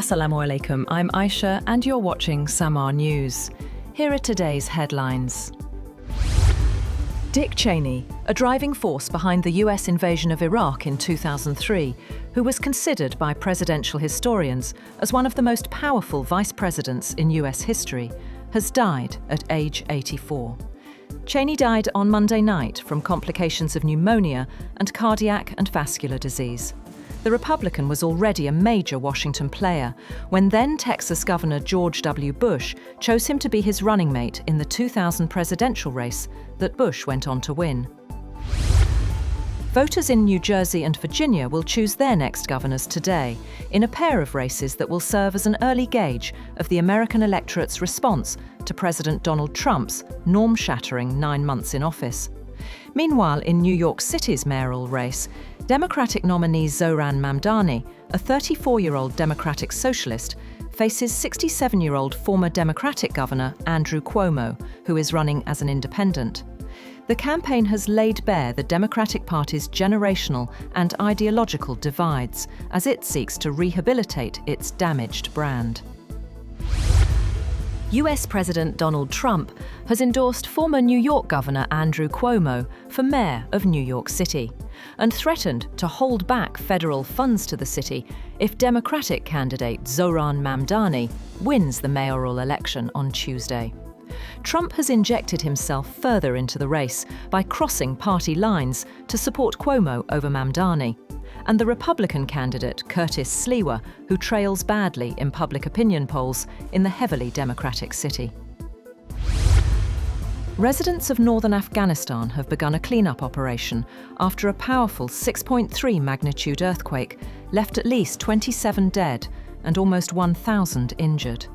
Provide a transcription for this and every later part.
Assalamu alaikum, I'm Aisha and you're watching Samaa News. Here are today's headlines. Dick Cheney, a driving force behind the US invasion of Iraq in 2003, who was considered by presidential historians as one of the most powerful vice presidents in US history, has died at age 84. Cheney died on Monday night from complications of pneumonia and cardiac and vascular disease. The Republican was already a major Washington player when then Texas Governor George W. Bush chose him to be his running mate in the 2000 presidential race that Bush went on to win. Voters in New Jersey and Virginia will choose their next governors today, in a pair of races that will serve as an early gauge of the American electorate's response to President Donald Trump's norm-shattering 9 months in office. Meanwhile, in New York City's mayoral race, Democratic nominee Zohran Mamdani, a 34-year-old Democratic socialist, faces 67-year-old former Democratic Governor Andrew Cuomo, who is running as an independent. The campaign has laid bare the Democratic Party's generational and ideological divides as it seeks to rehabilitate its damaged brand. US President Donald Trump has endorsed former New York Governor Andrew Cuomo for mayor of New York City and threatened to hold back federal funds to the city if Democratic candidate Zohran Mamdani wins the mayoral election on Tuesday. Trump has injected himself further into the race by crossing party lines to support Cuomo over Mamdani, and the Republican candidate Curtis Sliwa, who trails badly in public opinion polls in the heavily Democratic city. Residents of northern Afghanistan have begun a cleanup operation after a powerful 6.3 magnitude earthquake left at least 27 dead and almost 1,000 injured.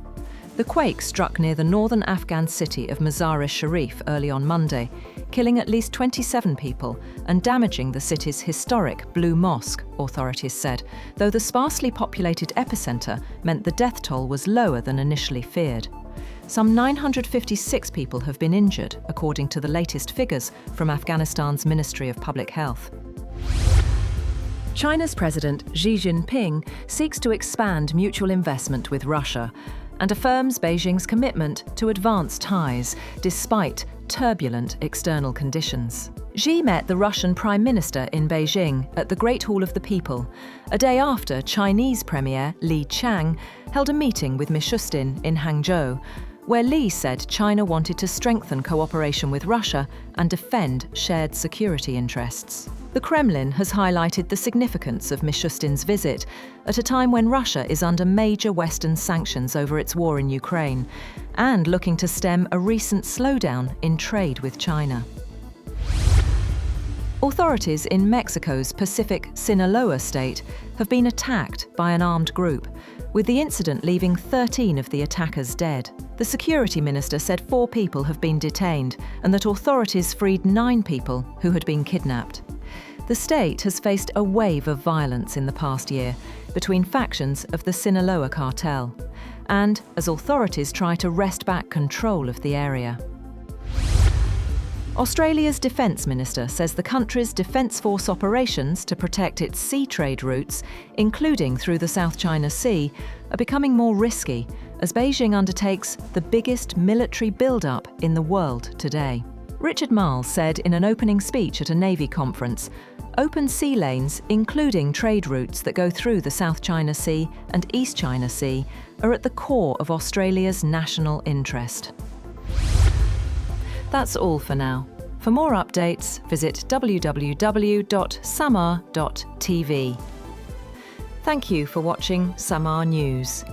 The quake struck near the northern Afghan city of Mazar-e-Sharif early on Monday, killing at least 27 people and damaging the city's historic Blue Mosque, authorities said, though the sparsely populated epicenter meant the death toll was lower than initially feared. Some 956 people have been injured, according to the latest figures from Afghanistan's Ministry of Public Health. China's President Xi Jinping seeks to expand mutual investment with Russia and affirms Beijing's commitment to advance ties despite turbulent external conditions. Xi met the Russian Prime Minister in Beijing at the Great Hall of the People, a day after Chinese Premier Li Qiang held a meeting with Mishustin in Hangzhou, where Li said China wanted to strengthen cooperation with Russia and defend shared security interests. The Kremlin has highlighted the significance of Mishustin's visit at a time when Russia is under major Western sanctions over its war in Ukraine and looking to stem a recent slowdown in trade with China. Authorities in Mexico's Pacific Sinaloa state have been attacked by an armed group, with the incident leaving 13 of the attackers dead. The security minister said 4 people have been detained and that authorities freed 9 people who had been kidnapped. The state has faced a wave of violence in the past year between factions of the Sinaloa cartel, and as authorities try to wrest back control of the area. Australia's Defence Minister says the country's Defence Force operations to protect its sea trade routes, including through the South China Sea, are becoming more risky as Beijing undertakes the biggest military build-up in the world today. Richard Marles said in an opening speech at a Navy conference, open sea lanes, including trade routes that go through the South China Sea and East China Sea, are at the core of Australia's national interest. That's all for now. For more updates, visit www.samaa.tv. Thank you for watching Samaa News.